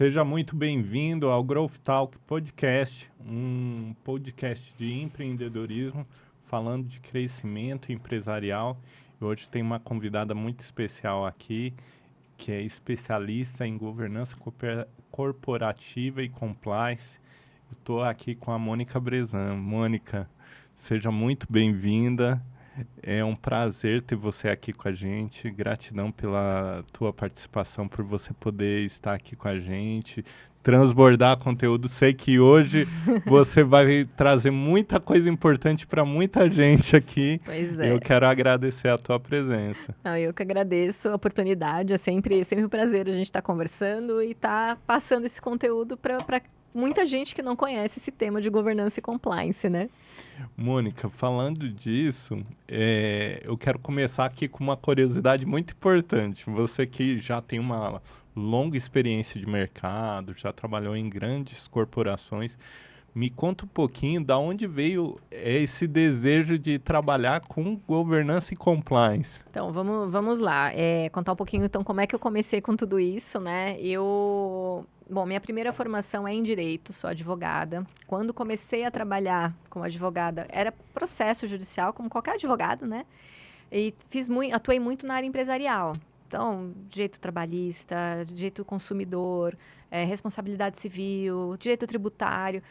Seja muito bem-vindo ao Growth Talk Podcast, um podcast de empreendedorismo falando de crescimento empresarial. Hoje tem uma convidada muito especial aqui, que é especialista em governança corporativa e compliance. Estou aqui com a Mônica Brezan. Mônica, seja muito bem-vinda. É um prazer ter você aqui com a gente. Gratidão pela tua participação, por você poder estar aqui com a gente, transbordar conteúdo. Sei que hoje você vai trazer muita coisa importante para muita gente aqui. Pois é. Eu quero agradecer a tua presença. Não, eu que agradeço a oportunidade. É sempre um prazer a gente estar conversando e estar passando esse conteúdo para muita gente que não conhece esse tema de governança e compliance, né? Mônica, falando disso, eu quero começar aqui com uma curiosidade muito importante. Você que já tem uma longa experiência de mercado, já trabalhou em grandes corporações, me conta um pouquinho da onde veio esse desejo de trabalhar com governança e compliance. Então, vamos lá. Contar um pouquinho, então, como é que eu comecei com tudo isso, né? Bom, minha primeira formação é em Direito, sou advogada. Quando comecei a trabalhar como advogada, era processo judicial, como qualquer advogado, né? E atuei muito na área empresarial. Então, direito trabalhista, direito consumidor, responsabilidade civil, direito tributário.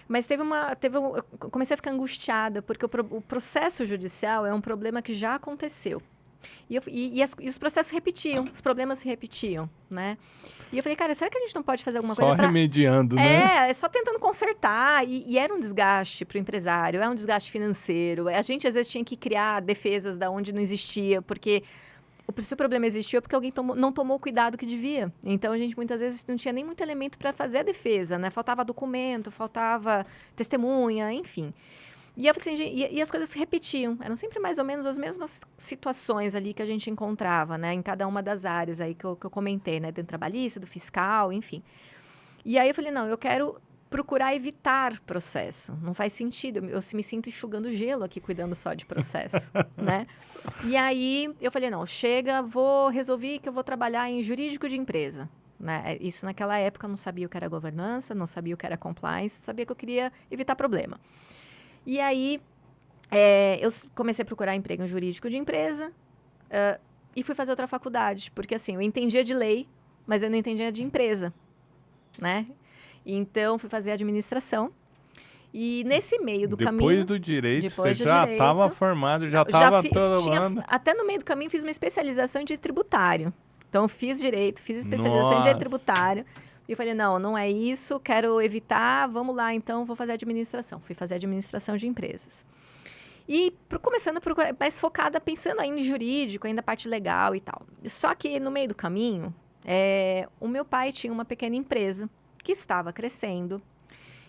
Mas eu comecei a ficar angustiada, porque o processo judicial é um problema que já aconteceu. E os processos repetiam, os problemas se repetiam, né? E eu falei, cara, será que a gente não pode fazer alguma coisa Só remediando, né? Só tentando consertar. E era um desgaste para o empresário, é um desgaste financeiro. A gente, às vezes, tinha que criar defesas da onde não existia, porque se o problema existiu é porque alguém não tomou o cuidado que devia. Então, a gente, muitas vezes, não tinha nem muito elemento para fazer a defesa, né? Faltava documento, faltava testemunha, enfim. E as coisas se repetiam. Eram sempre mais ou menos as mesmas situações ali que a gente encontrava, né? Em cada uma das áreas aí que eu comentei, né? Dentro trabalhista, do fiscal, enfim. E aí eu falei, não, eu quero procurar evitar processo. Não faz sentido. Eu me sinto enxugando gelo aqui, cuidando só de processo, né? E aí eu falei, não, chega, resolvi que eu vou trabalhar em jurídico de empresa. Né? Isso naquela época eu não sabia o que era governança, não sabia o que era compliance, sabia que eu queria evitar problema. E aí, eu comecei a procurar emprego em jurídico de empresa e fui fazer outra faculdade. Porque, assim, eu entendia de lei, mas eu não entendia de empresa, né? Então, fui fazer administração. E nesse meio do caminho... Depois do direito, você já estava formado, já estava todo... Até no meio do caminho, fiz uma especialização em direito tributário. Então, fiz direito, fiz especialização em direito tributário. E eu falei, não é isso, quero evitar, vamos lá, então, vou fazer administração. Fui fazer administração de empresas. E começando a procurar, mais focada, pensando ainda em jurídico, ainda a parte legal e tal. Só que, no meio do caminho, o meu pai tinha uma pequena empresa que estava crescendo,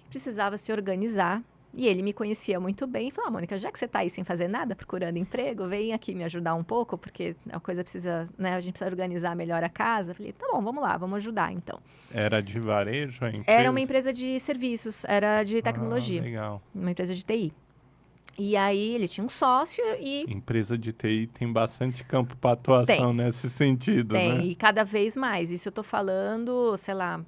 precisava se organizar, e ele me conhecia muito bem e falou, Mônica, já que você está aí sem fazer nada, procurando emprego, vem aqui me ajudar um pouco, porque a coisa precisa, né, a gente precisa organizar melhor a casa. Eu falei, tá bom, vamos lá, vamos ajudar, então. Era de varejo a empresa? Era uma empresa de serviços, era de tecnologia. Legal. Uma empresa de TI. E aí, ele tinha um sócio e... Empresa de TI tem bastante campo para atuação nesse sentido, né? Tem, e cada vez mais. Isso eu tô falando, sei lá,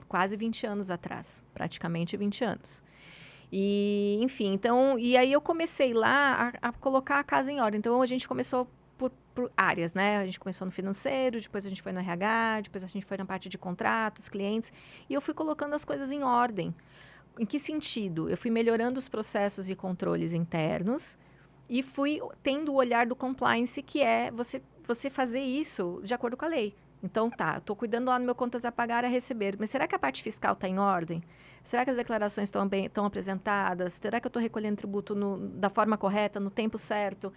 quase 20 anos atrás. Praticamente 20 anos. E, enfim, então... E aí, eu comecei lá a colocar a casa em ordem. Então, a gente começou por áreas, né? A gente começou no financeiro, depois a gente foi no RH, depois a gente foi na parte de contratos, clientes. E eu fui colocando as coisas em ordem. Em que sentido? Eu fui melhorando os processos e controles internos e fui tendo o olhar do compliance, que é você fazer isso de acordo com a lei. Então, estou cuidando lá no meu contas a pagar, a receber, mas será que a parte fiscal está em ordem? Será que as declarações estão apresentadas? Será que eu estou recolhendo tributo da forma correta, no tempo certo?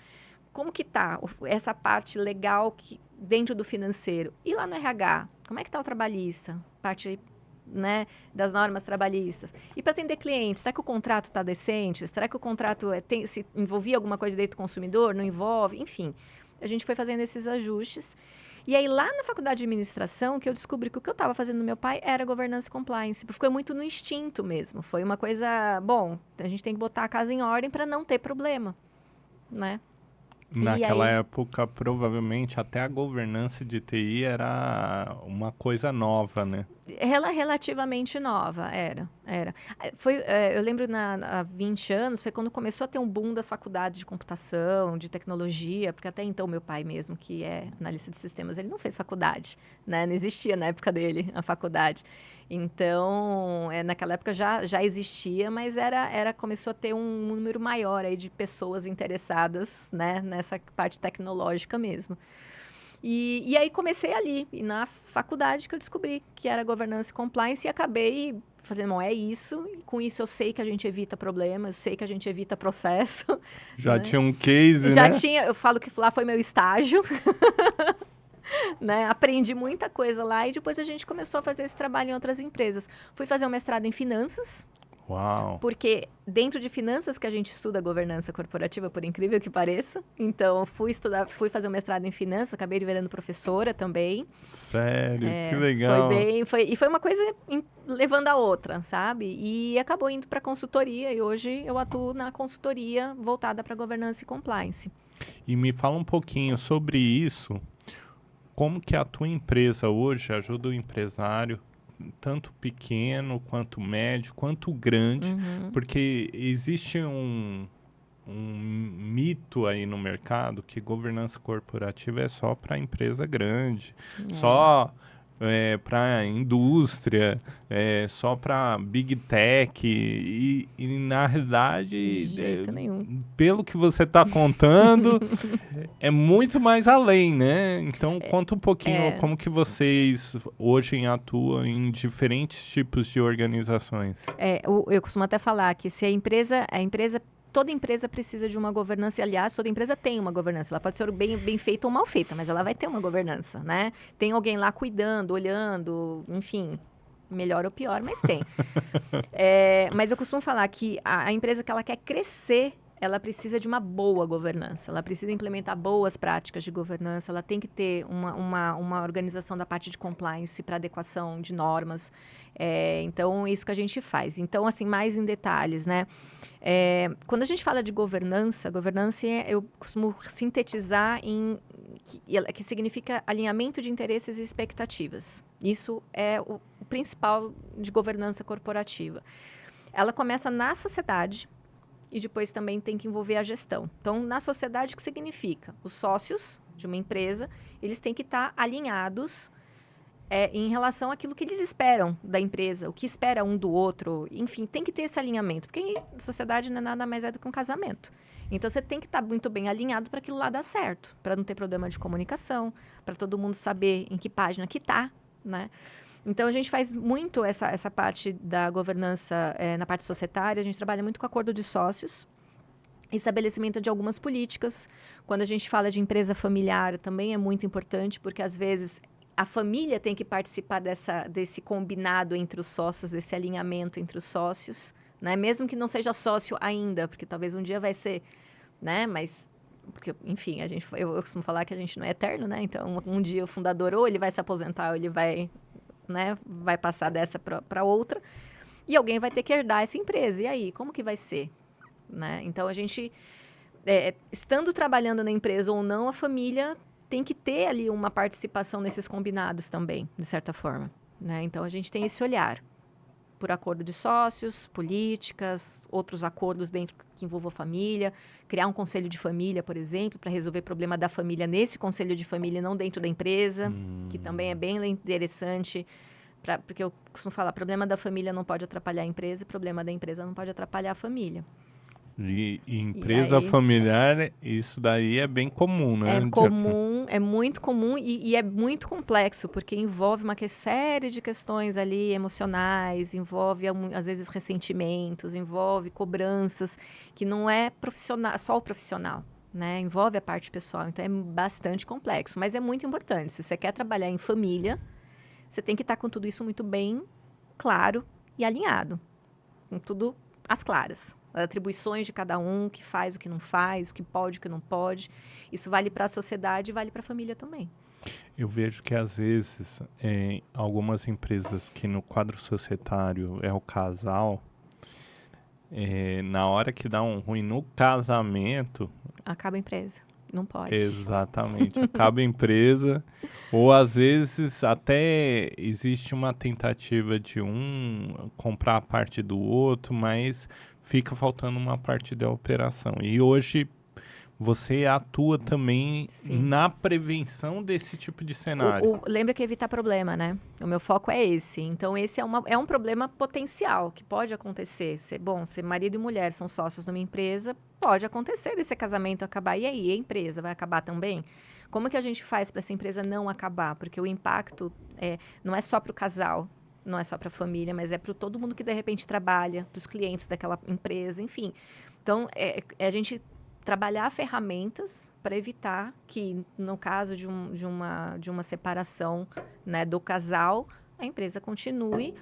Como que está essa parte legal dentro do financeiro? E lá no RH, como é que está o trabalhista? Parte... né, das normas trabalhistas. E para atender clientes, será que o contrato está decente? Será que o contrato se envolvia alguma coisa de direito do consumidor? Não envolve? Enfim, a gente foi fazendo esses ajustes. E aí, lá na faculdade de administração, que eu descobri que o que eu estava fazendo no meu pai era governança e compliance. Ficou muito no instinto mesmo. Foi uma coisa, bom, a gente tem que botar a casa em ordem para não ter problema, né? Naquela época, provavelmente, até a governança de TI era uma coisa nova, né? Relativamente nova, era. Eu lembro há 20 anos, foi quando começou a ter um boom das faculdades de computação, de tecnologia, porque até então meu pai mesmo, que é analista de sistemas, ele não fez faculdade, né? Não existia na época dele a faculdade. Então, naquela época já existia, mas começou a ter um número maior aí de pessoas interessadas, né, nessa parte tecnológica mesmo. E aí comecei ali, e na faculdade que eu descobri que era Governance e Compliance, e acabei fazendo, não, é isso, e com isso eu sei que a gente evita problemas, eu sei que a gente evita processo. Já né? tinha um case, Já né? tinha, eu falo que lá foi meu estágio, né? Aprendi muita coisa lá, e depois a gente começou a fazer esse trabalho em outras empresas. Fui fazer um mestrado em finanças, Uau! porque dentro de finanças que a gente estuda governança corporativa, por incrível que pareça. Então, fui fazer um mestrado em finanças, acabei virando professora também. Sério, que legal. Foi uma coisa levando a outra, sabe? E acabou indo para consultoria, e hoje eu atuo na consultoria voltada para governança e compliance. E me fala um pouquinho sobre isso. Como que a tua empresa hoje ajuda o empresário, tanto pequeno, quanto médio, quanto grande, porque existe um mito aí no mercado que governança corporativa é só para empresa grande, só para indústria, só para big tech e na realidade, De jeito nenhum. pelo que você está contando, é muito mais além, né? Então conta um pouquinho como que vocês hoje atuam em diferentes tipos de organizações. Eu costumo até falar que se toda empresa precisa de uma governança, e aliás, toda empresa tem uma governança. Ela pode ser bem feita ou mal feita, mas ela vai ter uma governança, né? Tem alguém lá cuidando, olhando, enfim, melhor ou pior, mas tem. Mas eu costumo falar que a empresa que ela quer crescer, ela precisa de uma boa governança, ela precisa implementar boas práticas de governança, ela tem que ter uma organização da parte de compliance para adequação de normas. Então, é isso que a gente faz. Então, assim, mais em detalhes, né? Quando a gente fala de governança eu costumo sintetizar que significa alinhamento de interesses e expectativas. Isso é o principal de governança corporativa. Ela começa na sociedade e depois também tem que envolver a gestão. Então, na sociedade, o que significa? Os sócios de uma empresa, eles têm que estar alinhados em relação àquilo que eles esperam da empresa, o que espera um do outro, enfim, tem que ter esse alinhamento, porque a sociedade não é nada mais do que um casamento. Então, você tem que estar muito bem alinhado para aquilo lá dar certo, para não ter problema de comunicação, para todo mundo saber em que página que está, né? Então, a gente faz muito essa parte da governança na parte societária, a gente trabalha muito com acordo de sócios, estabelecimento de algumas políticas. Quando a gente fala de empresa familiar, também é muito importante, porque às vezes a família tem que participar desse combinado entre os sócios, desse alinhamento entre os sócios, né? Mesmo que não seja sócio ainda, porque talvez um dia vai ser, né? Mas, porque, enfim, eu costumo falar que a gente não é eterno, né? Então, um dia o fundador ou ele vai se aposentar ou ele vai, né? Vai passar dessa para outra e alguém vai ter que herdar essa empresa. E aí, como que vai ser? Né? Então, a gente, estando trabalhando na empresa ou não, a família tem que ter ali uma participação nesses combinados também, de certa forma, né? Então, a gente tem esse olhar por acordo de sócios, políticas, outros acordos dentro que envolvam a família, criar um conselho de família, por exemplo, para resolver problema da família nesse conselho de família, não dentro da empresa, que também é bem interessante, porque eu costumo falar, problema da família não pode atrapalhar a empresa, problema da empresa não pode atrapalhar a família. E empresa familiar, isso daí é bem comum, né? É comum, é muito comum e é muito complexo, porque envolve uma série de questões ali emocionais, envolve, às vezes, ressentimentos, envolve cobranças, que não é só o profissional, né? Envolve a parte pessoal, então é bastante complexo, mas é muito importante. Se você quer trabalhar em família, você tem que estar com tudo isso muito bem claro e alinhado, com tudo às claras. Atribuições de cada um, o que faz, o que não faz, o que pode, o que não pode. Isso vale para a sociedade e vale para a família também. Eu vejo que, às vezes, algumas empresas que no quadro societário é o casal, na hora que dá um ruim no casamento... Acaba a empresa. Não pode. Exatamente. Acaba a empresa, ou às vezes até existe uma tentativa de um comprar a parte do outro, mas fica faltando uma parte da operação. E hoje você atua também Sim. na prevenção desse tipo de cenário. Lembra que evitar problema, né? O meu foco é esse. Então, esse é um problema potencial que pode acontecer. Se marido e mulher são sócios numa empresa, pode acontecer desse casamento acabar. E aí, a empresa vai acabar também? Como que a gente faz para essa empresa não acabar? Porque o impacto não é só para o casal, não é só para a família, mas é para todo mundo que, de repente, trabalha, para os clientes daquela empresa, enfim. Então, a gente trabalhar ferramentas para evitar que, no caso de uma separação, né, do casal, a empresa continue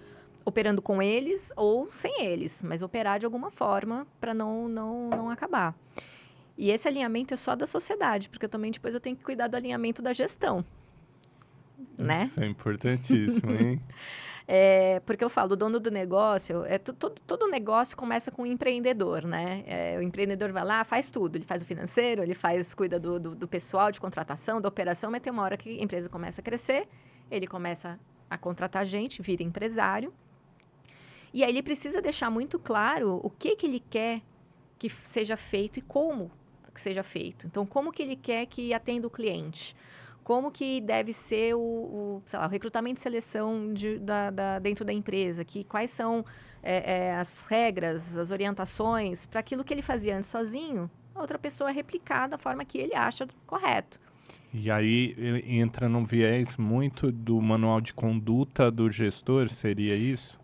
operando com eles ou sem eles, mas operar de alguma forma para não acabar. E esse alinhamento é só da sociedade, porque também depois eu tenho que cuidar do alinhamento da gestão, né? Isso é importantíssimo, hein? Porque eu falo, o dono do negócio, todo negócio começa com um empreendedor, né? O empreendedor vai lá, faz tudo. Ele faz o financeiro, cuida do pessoal, de contratação, da operação, mas tem uma hora que a empresa começa a crescer, ele começa a contratar gente, vira empresário. E aí ele precisa deixar muito claro o que ele quer que seja feito e como que seja feito. Então, como que ele quer que atenda o cliente? Como que deve ser o recrutamento e seleção dentro da empresa? Quais são as regras, as orientações para aquilo que ele fazia antes sozinho, a outra pessoa replicar da forma que ele acha correto. E aí entra num viés muito do manual de conduta do gestor, seria isso?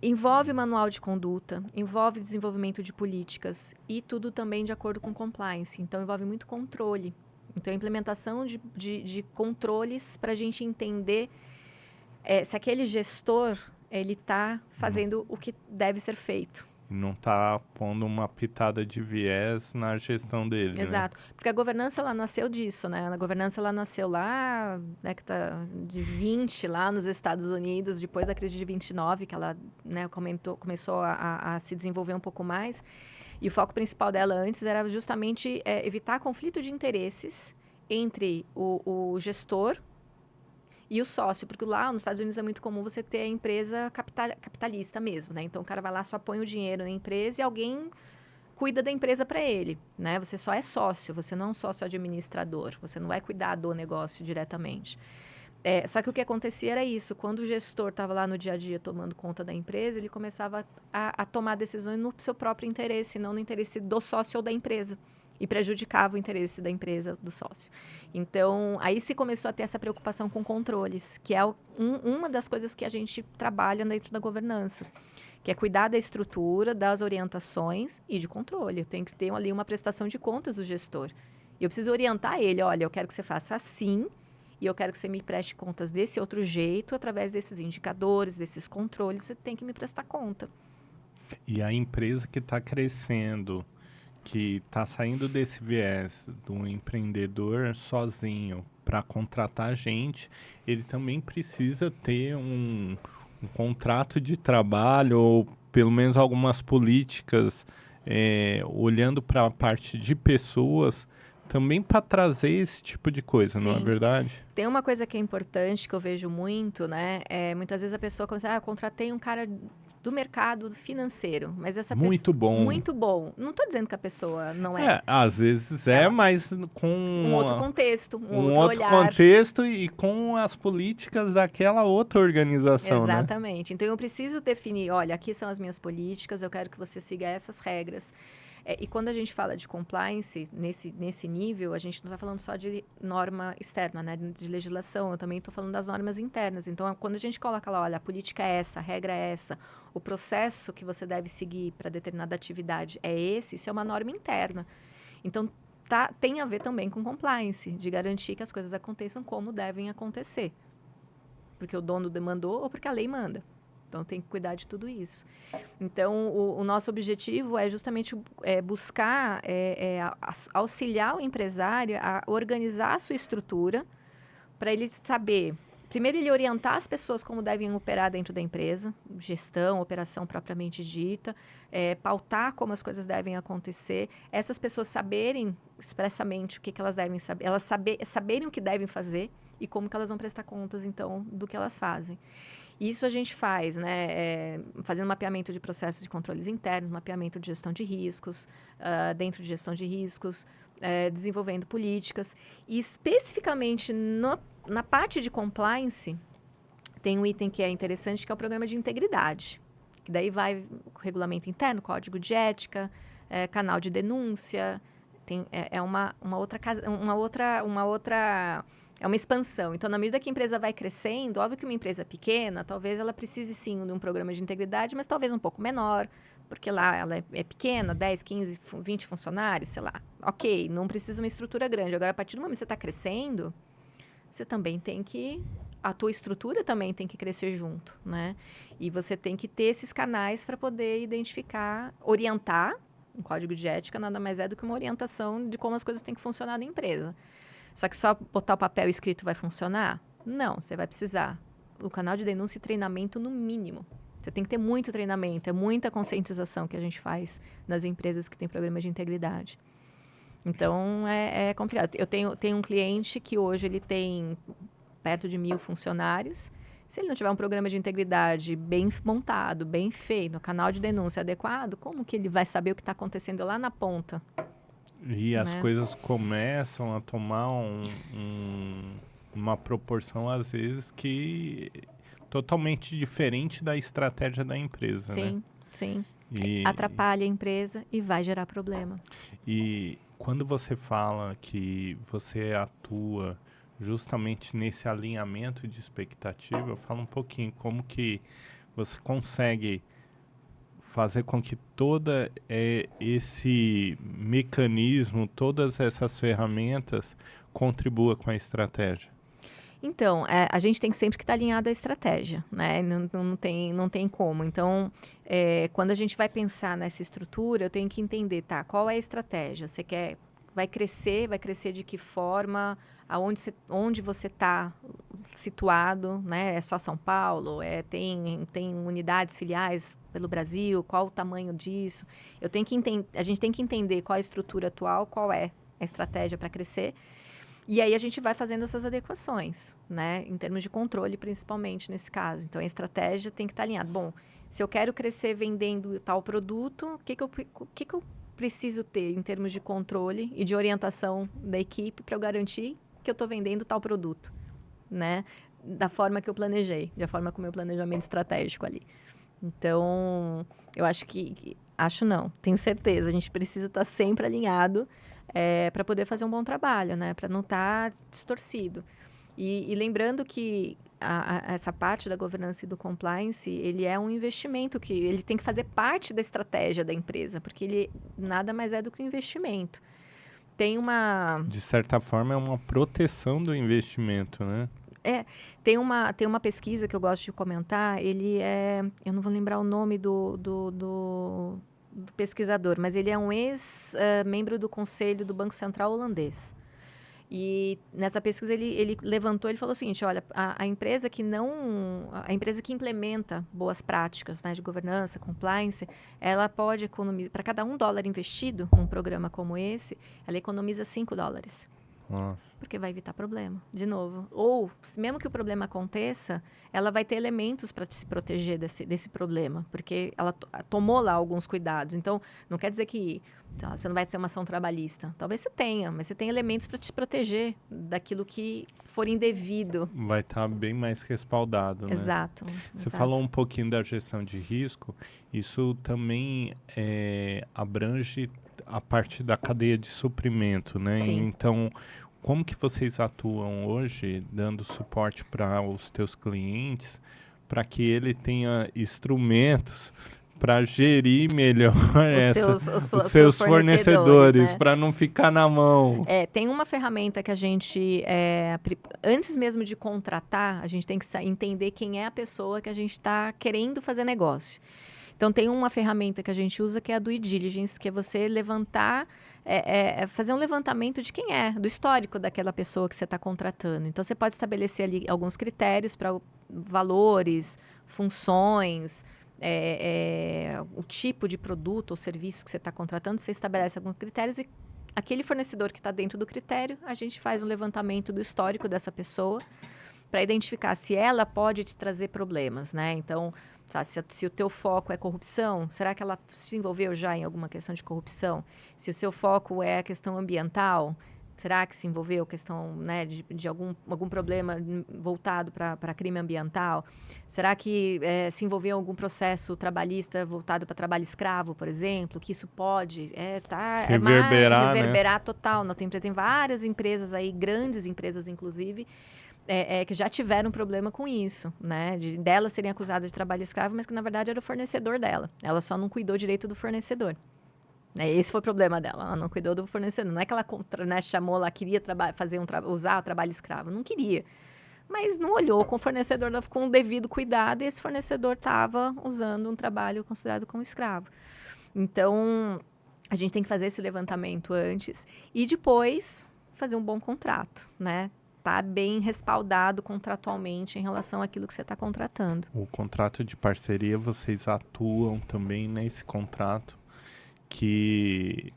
Envolve manual de conduta, envolve desenvolvimento de políticas e tudo também de acordo com compliance. Então, envolve muito controle. Então, a implementação de controles para a gente entender se aquele gestor ele está fazendo o que deve ser feito. Não está pondo uma pitada de viés na gestão dele, Exato. né? Porque a governança, ela nasceu disso, né? A governança, ela nasceu lá, década de 20, lá nos Estados Unidos, depois da crise de 29, que ela, né, começou a se desenvolver um pouco mais. E o foco principal dela antes era justamente evitar conflito de interesses entre o gestor e o sócio, porque lá nos Estados Unidos é muito comum você ter a empresa capitalista mesmo, né? Então o cara vai lá, só põe o dinheiro na empresa e alguém cuida da empresa para ele, né? Você só é sócio, você não é um sócio administrador, você não vai cuidar do negócio diretamente. Só que o que acontecia era isso, quando o gestor estava lá no dia a dia tomando conta da empresa, ele começava a tomar decisões no seu próprio interesse, não no interesse do sócio ou da empresa. E prejudicava o interesse da empresa, do sócio. Então, aí se começou a ter essa preocupação com controles, que é uma das coisas que a gente trabalha dentro da governança, que é cuidar da estrutura, das orientações e de controle. Eu tenho que ter ali uma prestação de contas do gestor. E eu preciso orientar ele, olha, eu quero que você faça assim, e eu quero que você me preste contas desse outro jeito, através desses indicadores, desses controles, você tem que me prestar conta. E a empresa que está crescendo, que está saindo desse viés do empreendedor sozinho para contratar gente, ele também precisa ter um contrato de trabalho ou pelo menos algumas políticas olhando para a parte de pessoas também para trazer esse tipo de coisa, Sim. Não é verdade? Tem uma coisa que é importante que eu vejo muito, né? Muitas vezes a pessoa começa, eu contratei um cara do mercado financeiro, mas essa pessoa... Muito bom. Muito bom. Não estou dizendo que a pessoa não é. Às vezes mas com um outro contexto, um outro outro olhar. contexto e com as políticas daquela outra organização, Exatamente. Né? Então, eu preciso definir, olha, aqui são as minhas políticas, eu quero que você siga essas regras. E quando a gente fala de compliance, nesse nível, a gente não está falando só de norma externa, né, de legislação, eu também estou falando das normas internas. Então, quando a gente coloca lá, olha, a política é essa, a regra é essa, o processo que você deve seguir para determinada atividade é esse, isso é uma norma interna. Então, tem a ver também com compliance, de garantir que as coisas aconteçam como devem acontecer. Porque o dono demandou ou porque a lei manda. Então, tem que cuidar de tudo isso. Então, o nosso objetivo é justamente buscar auxiliar o empresário a organizar a sua estrutura para ele saber primeiro, ele orientar as pessoas como devem operar dentro da empresa, gestão, operação propriamente dita, pautar como as coisas devem acontecer, essas pessoas saberem expressamente o que elas devem saber, elas saberem o que devem fazer e como que elas vão prestar contas, então, do que elas fazem. Isso a gente faz, né, fazendo mapeamento de processos de controles internos, mapeamento de gestão de riscos, dentro de gestão de riscos, desenvolvendo políticas. E especificamente na parte de compliance, tem um item que é interessante, que é o programa de integridade. Que daí vai o regulamento interno, código de ética, canal de denúncia, é uma expansão. Então, na medida que a empresa vai crescendo, óbvio que uma empresa pequena, talvez ela precise sim de um programa de integridade, mas talvez um pouco menor, porque lá ela é pequena, 10, 15, 20 funcionários, sei lá. Ok, não precisa uma estrutura grande. Agora, a partir do momento que você está crescendo, você também tem que... A tua estrutura também tem que crescer junto, né? E você tem que ter esses canais para poder identificar, orientar. Um código de ética nada mais é do que uma orientação de como as coisas têm que funcionar na empresa. Só que só botar o papel escrito vai funcionar? Não, você vai precisar. O canal de denúncia e treinamento no mínimo. Você tem que ter muito treinamento, é muita conscientização que a gente faz nas empresas que têm programas de integridade. Então, é complicado. Eu tenho um cliente que hoje ele tem perto de 1.000 funcionários. Se ele não tiver um programa de integridade bem montado, bem feito, no canal de denúncia adequado, como que ele vai saber o que está acontecendo lá na ponta? E as coisas começam a tomar uma proporção, às vezes, que totalmente diferente da estratégia da empresa, né? Sim. Atrapalha a empresa e vai gerar problema. E quando você fala que você atua justamente nesse alinhamento de expectativa, fala um pouquinho como que você consegue fazer com que todo esse mecanismo, todas essas ferramentas contribua com a estratégia. Então, a gente tem sempre que estar alinhado à estratégia, né? Não tem como. Então, quando a gente vai pensar nessa estrutura, eu tenho que entender, tá, qual é a estratégia? Vai crescer de que forma? Onde você está situado, né? É só São Paulo? Tem unidades filiais pelo Brasil? Qual o tamanho disso? A gente tem que entender qual é a estrutura atual, qual é a estratégia para crescer. E aí a gente vai fazendo essas adequações, né? Em termos de controle, principalmente nesse caso. Então, a estratégia tem que estar alinhada. Bom, se eu quero crescer vendendo tal produto, o que eu preciso ter em termos de controle e de orientação da equipe para eu garantir que eu estou vendendo tal produto, né? Da forma que eu planejei, da forma com o meu planejamento estratégico ali. Então, eu acho tenho certeza, a gente precisa estar sempre alinhado para poder fazer um bom trabalho, né? Para não estar distorcido. E lembrando que essa parte da governança e do compliance, ele é um investimento que ele tem que fazer parte da estratégia da empresa, porque ele nada mais é do que um investimento. De certa forma, é uma proteção do investimento, né? Tem uma pesquisa que eu gosto de comentar, eu não vou lembrar o nome do pesquisador, mas ele é um ex-membro do conselho do Banco Central holandês. E nessa pesquisa ele levantou, ele falou o seguinte, olha, a empresa que implementa boas práticas, né, de governança, compliance, ela pode economizar, para cada $1 investido num programa como esse, ela economiza $5. Nossa. Porque vai evitar problema, de novo. Ou, mesmo que o problema aconteça, ela vai ter elementos para se proteger desse problema, porque ela tomou lá alguns cuidados. Então, não quer dizer que você não vai ter uma ação trabalhista. Talvez você tenha, mas você tem elementos para te proteger daquilo que for indevido. Vai estar bem mais respaldado, né? Exato. Você falou um pouquinho da gestão de risco. Isso também abrange a parte da cadeia de suprimento, né? Sim. Então, como que vocês atuam hoje, dando suporte para os teus clientes, para que ele tenha instrumentos para gerir melhor os seus fornecedores, né? Para não ficar na mão? Tem uma ferramenta que a gente, antes mesmo de contratar, a gente tem que entender quem é a pessoa que a gente está querendo fazer negócio. Então, tem uma ferramenta que a gente usa que é a due diligence, que é você levantar, fazer um levantamento de quem é, do histórico daquela pessoa que você está contratando. Então, você pode estabelecer ali alguns critérios para valores, funções, o tipo de produto ou serviço que você está contratando. Você estabelece alguns critérios e aquele fornecedor que está dentro do critério, a gente faz um levantamento do histórico dessa pessoa para identificar se ela pode te trazer problemas, né? Então, sabe, se o teu foco é corrupção, será que ela se envolveu já em alguma questão de corrupção? Se o seu foco é a questão ambiental, será que se envolveu questão, né, de algum problema voltado para crime ambiental? Será que se envolveu em algum processo trabalhista voltado para trabalho escravo, por exemplo? Que isso pode reverberar, né? Total na tua empresa. Tem várias empresas aí, grandes empresas inclusive, que já tiveram problema com isso, né? Dela serem acusadas de trabalho escravo, mas que na verdade era o fornecedor dela. Ela só não cuidou direito do fornecedor. Esse foi o problema dela. Ela não cuidou do fornecedor. Não é que ela chamou, ela queria usar o trabalho escravo. Não queria. Mas não olhou com o fornecedor com o devido cuidado e esse fornecedor estava usando um trabalho considerado como escravo. Então, a gente tem que fazer esse levantamento antes e depois fazer um bom contrato, né? Tá bem respaldado contratualmente em relação àquilo que você está contratando. O contrato de parceria, vocês atuam também nesse contrato que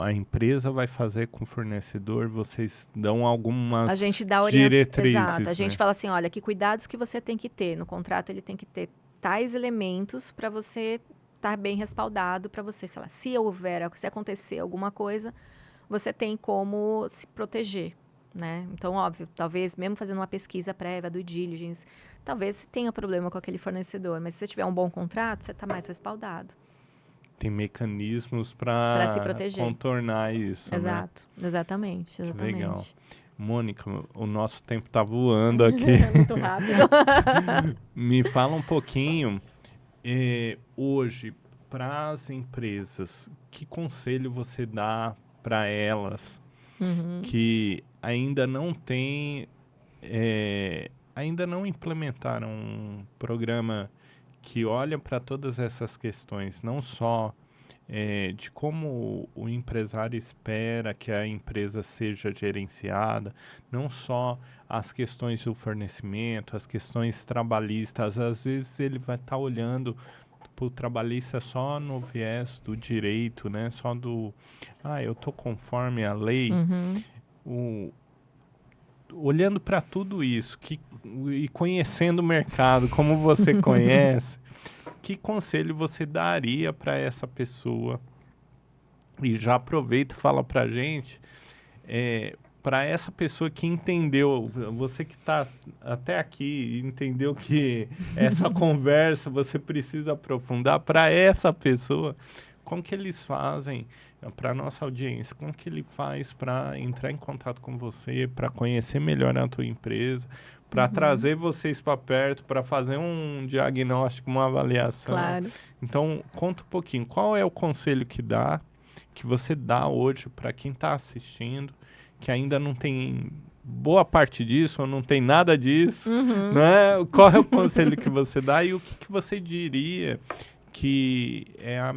a empresa vai fazer com o fornecedor, vocês dão algumas a gente dá diretrizes. Exato. A gente né? fala assim, olha, que cuidados que você tem que ter. No contrato ele tem que ter tais elementos para você estar bem respaldado, para você, sei lá, se acontecer alguma coisa, você tem como se proteger. Né? Então, óbvio, talvez mesmo fazendo uma pesquisa prévia do diligence, talvez você tenha problema com aquele fornecedor, mas se você tiver um bom contrato, você está mais respaldado. Tem mecanismos para se proteger. Contornar isso, Exato, né? exatamente. Legal. Mônica, o nosso tempo está voando aqui. Muito rápido. Me fala um pouquinho, hoje, para as empresas, que conselho você dá para elas que ainda não tem, ainda não implementaram um programa que olha para todas essas questões, não só de como o empresário espera que a empresa seja gerenciada, não só as questões do fornecimento, as questões trabalhistas. Às vezes ele vai estar olhando para o trabalhista só no viés do direito, né? Só do, eu tô conforme a lei. Olhando para tudo isso e conhecendo o mercado como você conhece, que conselho você daria para essa pessoa? E já aproveita e fala para a gente, para essa pessoa que entendeu, você que está até aqui, entendeu que essa conversa você precisa aprofundar, para essa pessoa, como que eles fazem, para a nossa audiência, como que ele faz para entrar em contato com você, para conhecer melhor a tua empresa, para trazer vocês para perto, para fazer um diagnóstico, uma avaliação. Claro. Então, conta um pouquinho, qual é o conselho que você dá hoje para quem está assistindo, que ainda não tem boa parte disso, ou não tem nada disso, né? Qual é o conselho que você dá e o que você diria que é o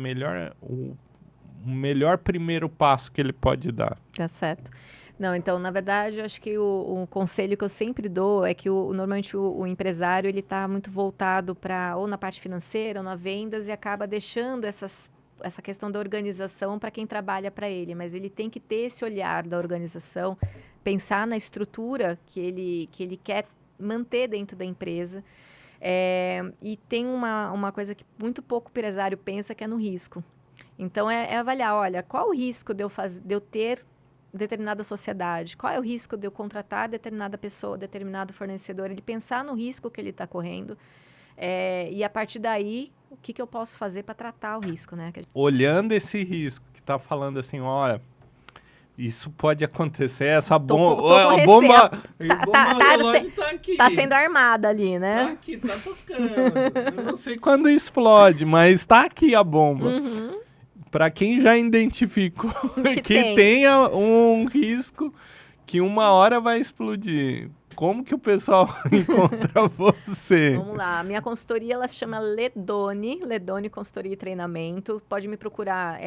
melhor primeiro passo que ele pode dar? Tá certo. Não, então, na verdade, eu acho que o conselho que eu sempre dou é que normalmente o empresário ele está muito voltado para ou na parte financeira ou na vendas e acaba deixando essa questão da organização para quem trabalha para ele, mas ele tem que ter esse olhar da organização, pensar na estrutura que ele quer manter dentro da empresa. E tem uma coisa que muito pouco empresário pensa, que é no risco. Então, avaliar, olha, qual o risco de eu ter determinada sociedade? Qual é o risco de eu contratar determinada pessoa, determinado fornecedor? Ele pensar no risco que ele está correndo e, a partir daí, o que eu posso fazer para tratar o risco, né? Olhando esse risco, que está falando assim, olha, isso pode acontecer, essa bomba... A bomba tá aqui. Tá sendo armada ali, né? Tá aqui, tá tocando. Eu não sei quando explode, mas tá aqui a bomba. Para quem já identificou que tenha um risco que uma hora vai explodir. como que o pessoal encontra você? Vamos lá, a minha consultoria ela se chama Ledone Consultoria e Treinamento. Pode me procurar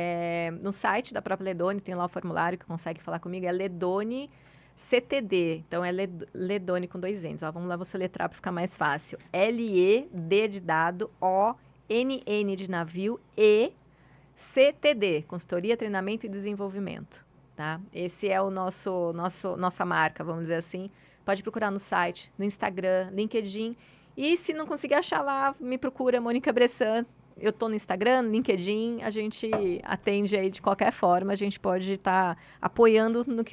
no site da própria Ledone, tem lá o formulário que consegue falar comigo, é Ledone CTD, então é Ledone com 2 N's. Ó, vamos lá, vou soletrar para ficar mais fácil. L-E-D de dado, O-N-N de navio, E-C-T-D, Consultoria, Treinamento e Desenvolvimento. Tá? Esse é o nossa marca, vamos dizer assim. Pode procurar no site, no Instagram, LinkedIn. E se não conseguir achar lá, me procura, Mônica Bressan. Eu estou no Instagram, no LinkedIn, a gente atende aí de qualquer forma. A gente pode estar apoiando no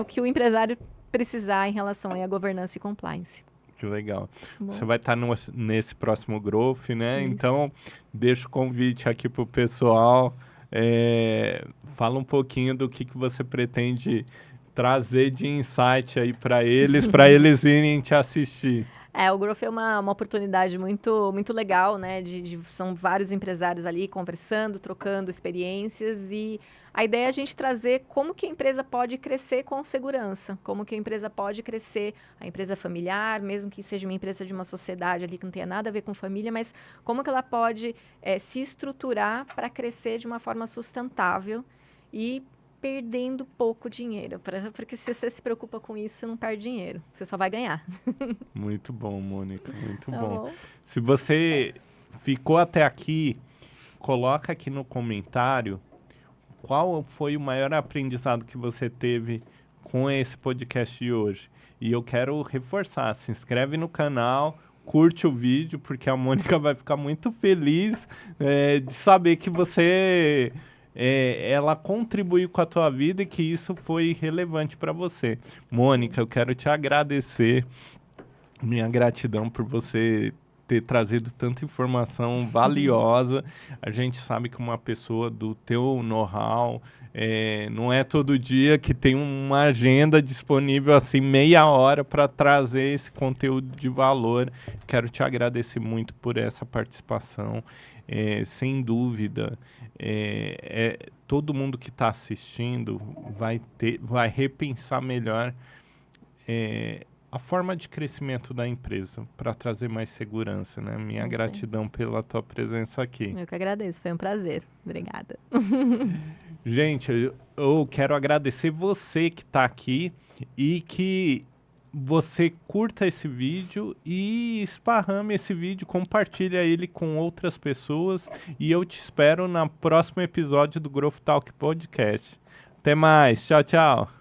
que o empresário precisar em relação aí à governança e compliance. Que legal. Bom. Você vai estar nesse próximo Growth, né? Isso. Então, deixa o convite aqui para o pessoal. Fala um pouquinho do que você pretende trazer de insight aí para eles irem te assistir. O Growth é uma oportunidade muito, muito legal, né? São vários empresários ali conversando, trocando experiências e a ideia é a gente trazer como que a empresa pode crescer com segurança, como que a empresa pode crescer, a empresa familiar, mesmo que seja uma empresa de uma sociedade ali que não tenha nada a ver com família, mas como que ela pode se estruturar para crescer de uma forma sustentável e perdendo pouco dinheiro, porque se você se preocupa com isso, você não perde dinheiro, você só vai ganhar. Muito bom, Mônica, muito Tá bom. bom. Se você ficou até aqui, coloca aqui no comentário qual foi o maior aprendizado que você teve com esse podcast de hoje. E eu quero reforçar, se inscreve no canal, curte o vídeo, porque a Mônica vai ficar muito feliz de saber que você... ela contribuiu com a tua vida e que isso foi relevante para você. Mônica, eu quero te agradecer, minha gratidão por você ter trazido tanta informação valiosa. A gente sabe que uma pessoa do teu know-how, não é todo dia que tem uma agenda disponível assim, meia hora para trazer esse conteúdo de valor. Quero te agradecer muito por essa participação. Sem dúvida, todo mundo que está assistindo vai repensar melhor a forma de crescimento da empresa para trazer mais segurança, né? Minha gratidão pela tua presença aqui. Eu que agradeço, foi um prazer. Obrigada. Gente, eu quero agradecer você que está aqui e que você curta esse vídeo e esparrame esse vídeo, compartilha ele com outras pessoas e eu te espero no próximo episódio do Growth Talk Podcast. Até mais, tchau, tchau.